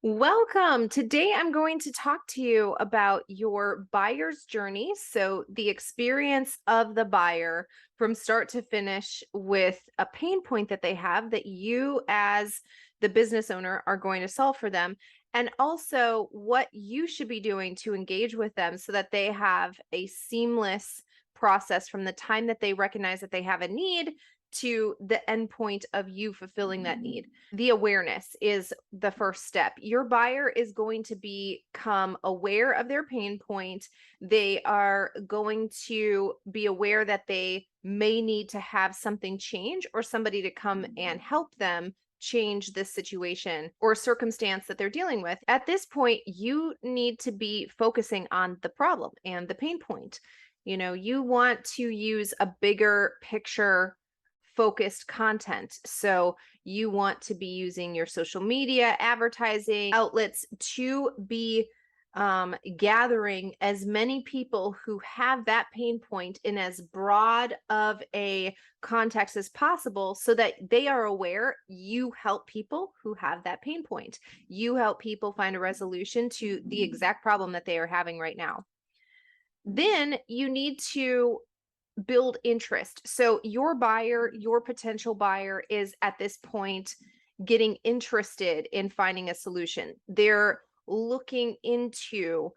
Welcome. Today I'm going to talk to you about your buyer's journey. So, the experience of the buyer from start to finish with a pain point that they have that you, as the business owner, are going to solve for them. And also what you should be doing to engage with them so that they have a seamless process from the time that they recognize that they have a need to the end point of you fulfilling that need. The awareness is the first step. Your buyer is going to become aware of their pain point. They are going to be aware that they may need to have something change or somebody to come and help them change this situation or circumstance that they're dealing with. At this point, you need to be focusing on the problem and the pain point. You want to use a bigger picture focused content. So you want to be using your social media advertising outlets to be gathering as many people who have that pain point in as broad of a context as possible so that they are aware you help people who have that pain point. You help people find a resolution to the exact problem that they are having right now. Then you need to build interest. So your buyer, your potential buyer is at this point getting interested in finding a solution. They're looking into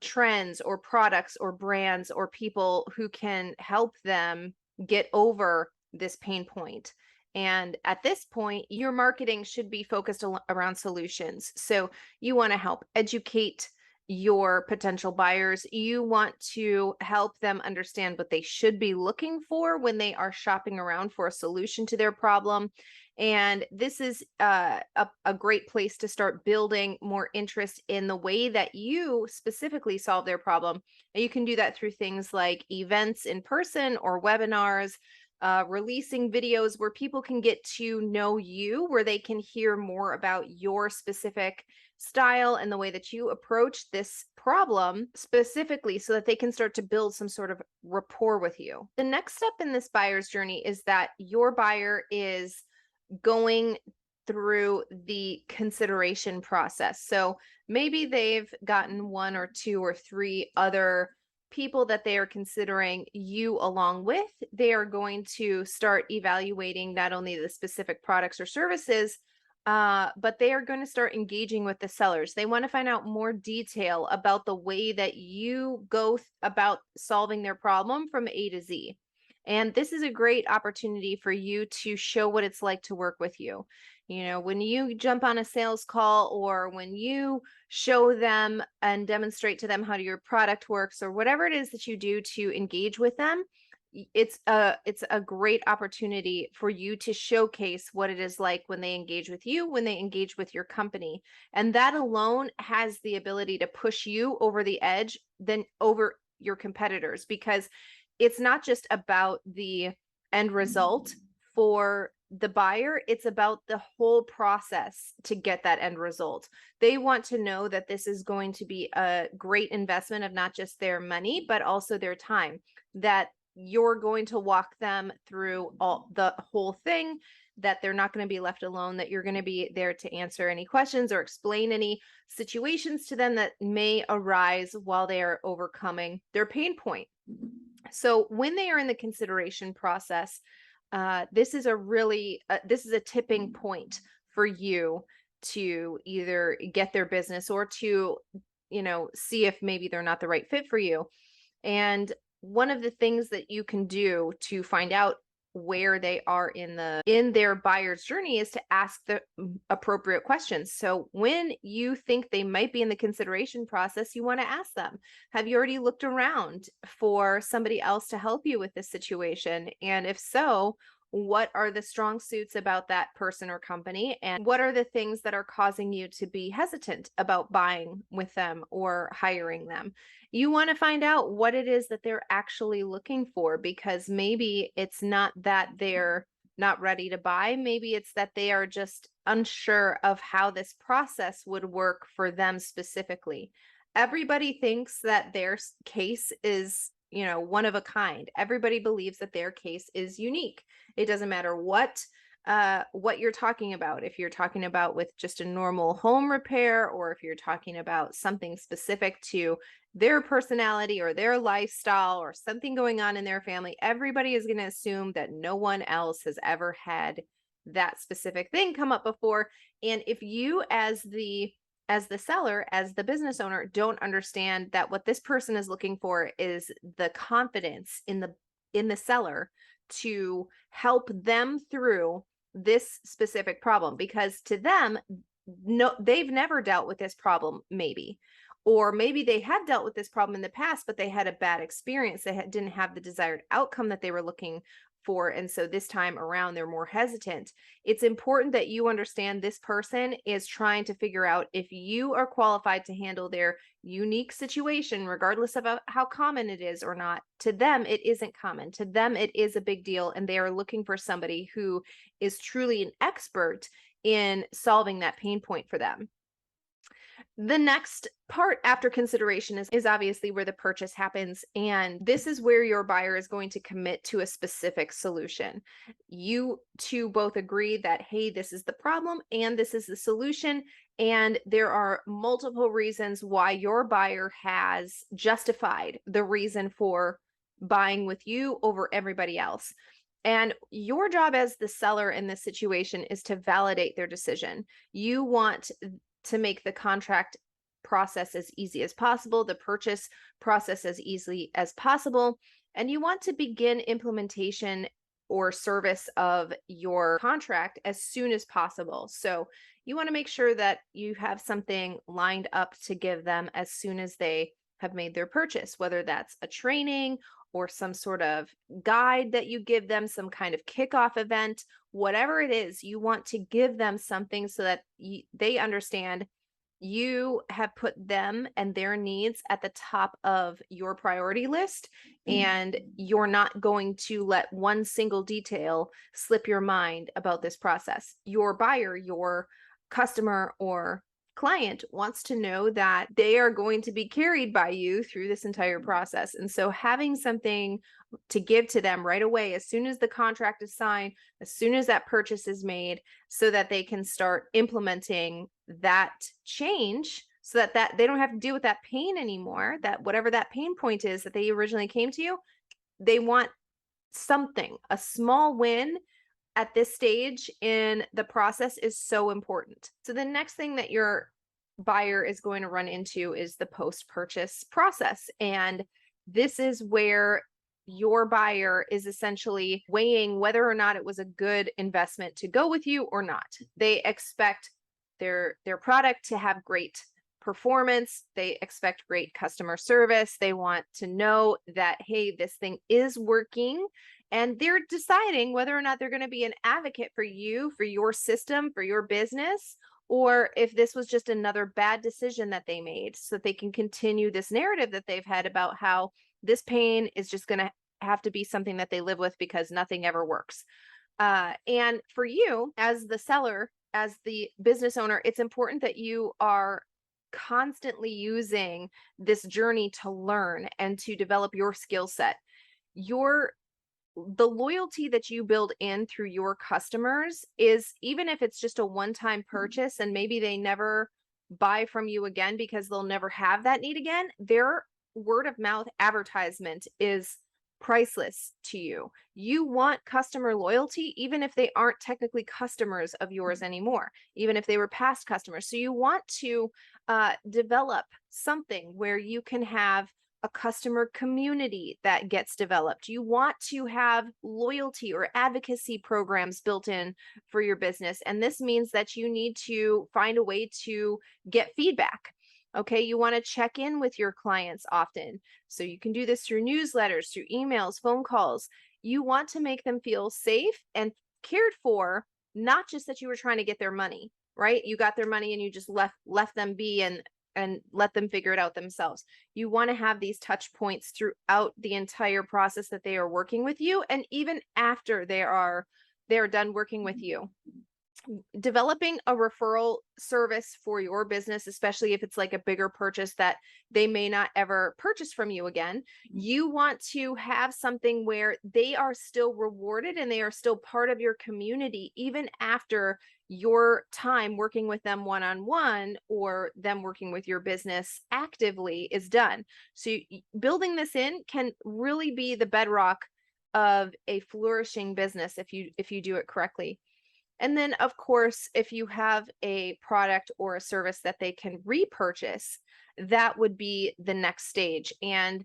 trends or products or brands or people who can help them get over this pain point. And at this point, your marketing should be focused around solutions. So you want to help educate your potential buyers. You want to help them understand what they should be looking for when they are shopping around for a solution to their problem. And this is a great place to start building more interest in the way that you specifically solve their problem. And you can do that through things like events in person or webinars, releasing videos where people can get to know you, where they can hear more about your specific style and the way that you approach this problem specifically so that they can start to build some sort of rapport with you. The next step in this buyer's journey is that your buyer is going through the consideration process. So maybe they've gotten one or two or three other people that they are considering you along with. They are going to start evaluating not only the specific products or services, but they are going to start engaging with the sellers. They want to find out more detail about the way that you go about solving their problem from A to Z. And this is a great opportunity for you to show what it's like to work with you. When you jump on a sales call or when you show them and demonstrate to them how your product works or whatever it is that you do to engage with them, it's a great opportunity for you to showcase what it is like when they engage with you, when they engage with your company. And that alone has the ability to push you over the edge than over your competitors, because it's not just about the end result for the buyer, it's about the whole process to get that end result. They want to know that this is going to be a great investment of not just their money, but also their time, that you're going to walk them through all the whole thing, that they're not going to be left alone, that you're going to be there to answer any questions or explain any situations to them that may arise while they are overcoming their pain point. So when they are in the consideration process, this is a tipping point for you to either get their business or to, see if maybe they're not the right fit for you. And one of the things that you can do to find out where they are in their buyer's journey is to ask the appropriate questions. So when you think they might be in the consideration process, you want to ask them, have you already looked around for somebody else to help you with this situation? And if so, what are the strong suits about that person or company? And what are the things that are causing you to be hesitant about buying with them or hiring them? You want to find out what it is that they're actually looking for, because maybe it's not that they're not ready to buy. Maybe it's that they are just unsure of how this process would work for them specifically. Everybody thinks that their case is, one of a kind. Everybody believes that their case is unique. It doesn't matter what what you're talking about. If you're talking about with just a normal home repair, or if you're talking about something specific to their personality or their lifestyle or something going on in their family, everybody is going to assume that no one else has ever had that specific thing come up before. And if you as the seller, as the business owner, don't understand that what this person is looking for is the confidence in the seller to help them through this specific problem, because to them, no, they've never dealt with this problem, maybe, or maybe they had dealt with this problem in the past, but they had a bad experience. They didn't have the desired outcome that they were looking for, and so this time around they're more hesitant. It's important that you understand this person is trying to figure out if you are qualified to handle their unique situation, regardless of how common it is or not. To them, it isn't common. To them, it is a big deal, and they are looking for somebody who is truly an expert in solving that pain point for them. The next part after consideration is obviously where the purchase happens. And this is where your buyer is going to commit to a specific solution. You two both agree that, hey, this is the problem and this is the solution. And there are multiple reasons why your buyer has justified the reason for buying with you over everybody else. And your job as the seller in this situation is to validate their decision. You want to make the contract process as easy as possible, the purchase process as easily as possible, and you want to begin implementation or service of your contract as soon as possible. So you want to make sure that you have something lined up to give them as soon as they have made their purchase, whether that's a training or some sort of guide that you give them, some kind of kickoff event, whatever it is, you want to give them something so that they understand you have put them and their needs at the top of your priority list, and you're not going to let one single detail slip your mind about this process. Your buyer, your customer or client wants to know that they are going to be carried by you through this entire process. And so having something to give to them right away, as soon as the contract is signed, as soon as that purchase is made, so that they can start implementing that change, so that they don't have to deal with that pain anymore, that whatever that pain point is that they originally came to you, they want something, a small win at this stage in the process is so important. So the next thing that your buyer is going to run into is the post-purchase process. And this is where your buyer is essentially weighing whether or not it was a good investment to go with you or not. They expect their product to have great performance. They expect great customer service. They want to know that, hey, this thing is working. And they're deciding whether or not they're going to be an advocate for you, for your system, for your business, or if this was just another bad decision that they made, so that they can continue this narrative that they've had about how this pain is just going to have to be something that they live with because nothing ever works. And for you as the seller, as the business owner, it's important that you are constantly using this journey to learn and to develop your skill set. The loyalty that you build in through your customers is, even if it's just a one-time purchase and maybe they never buy from you again because they'll never have that need again, their word of mouth advertisement is priceless to you. You want customer loyalty, even if they aren't technically customers of yours anymore, even if they were past customers. So you want to develop something where you can have a customer community that gets developed. You want to have loyalty or advocacy programs built in for your business. And this means that you need to find a way to get feedback. Okay, you want to check in with your clients often. So you can do this through newsletters, through emails, phone calls. You want to make them feel safe and cared for, not just that you were trying to get their money, right? You got their money and you just left them be and let them figure it out themselves. You want to have these touch points throughout the entire process that they are working with you, and even after they're done working with you. Developing a referral service for your business, especially if it's like a bigger purchase that they may not ever purchase from you again, you want to have something where they are still rewarded and they are still part of your community, even after your time working with them one on one or them working with your business actively is done. So, building this in can really be the bedrock of a flourishing business if you do it correctly. And then, of course, if you have a product or a service that they can repurchase, that would be the next stage. And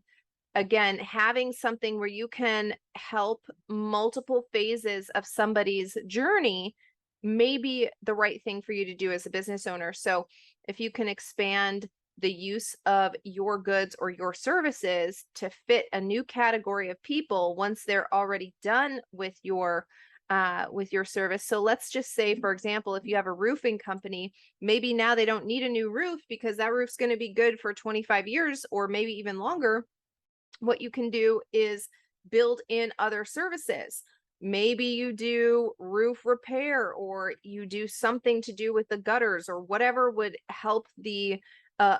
again, having something where you can help multiple phases of somebody's journey may be the right thing for you to do as a business owner. So, if you can expand the use of your goods or your services to fit a new category of people once they're already done with your service. So let's just say, for example, if you have a roofing company, maybe now they don't need a new roof because that roof's going to be good for 25 years or maybe even longer. What you can do is build in other services. Maybe you do roof repair, or you do something to do with the gutters, or whatever would help the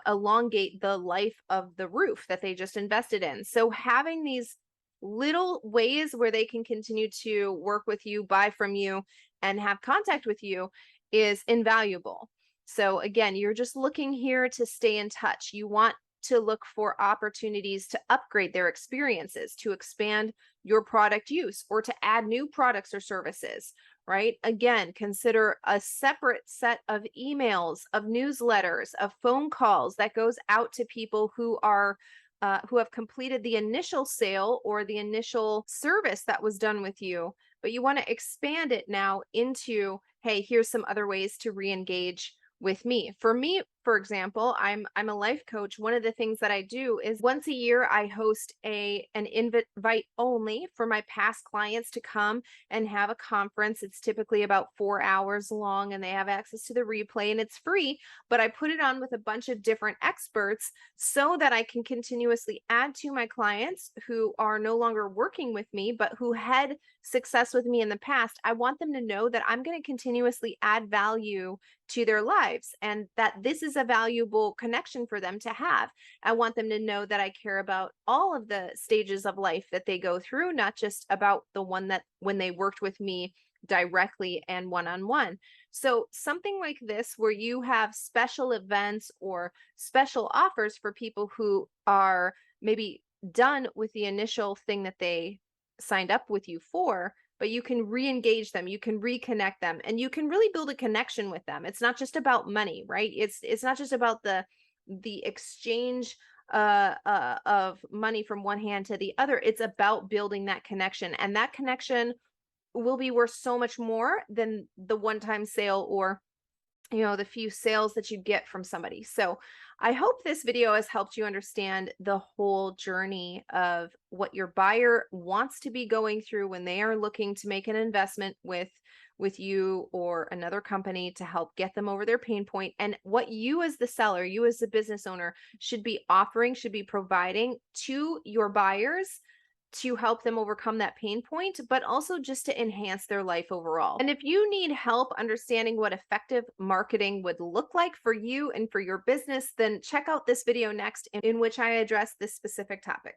elongate the life of the roof that they just invested in. So having these little ways where they can continue to work with you, buy from you, and have contact with you is invaluable. So again, you're just looking here to stay in touch. You want to look for opportunities to upgrade their experiences, to expand your product use, or to add new products or services, right? Again, consider a separate set of emails, of newsletters, of phone calls that goes out to people who have completed the initial sale or the initial service that was done with you, but you want to expand it now into, hey, here's some other ways to re-engage with me. For me, for example, I'm a life coach. One of the things that I do is once a year I host an invite only for my past clients to come and have a conference. It's typically about 4 hours long and they have access to the replay and it's free, but I put it on with a bunch of different experts so that I can continuously add to my clients who are no longer working with me but who had success with me in the past. I want them to know that I'm going to continuously add value to their lives and that this is a valuable connection for them to have. I want them to know that I care about all of the stages of life that they go through, not just about the one that when they worked with me directly and one-on-one. So something like this where you have special events or special offers for people who are maybe done with the initial thing that they signed up with you for, but you can re-engage them, you can reconnect them, and you can really build a connection with them. It's not just about money, right? It's not just about the exchange of money from one hand to the other. It's about building that connection, and that connection will be worth so much more than the one-time sale or the few sales that you get from somebody. So I hope this video has helped you understand the whole journey of what your buyer wants to be going through when they are looking to make an investment with you or another company to help get them over their pain point, and what you as the seller, you as the business owner should be offering, should be providing to your buyers to help them overcome that pain point, but also just to enhance their life overall. And if you need help understanding what effective marketing would look like for you and for your business, then check out this video next in which I address this specific topic.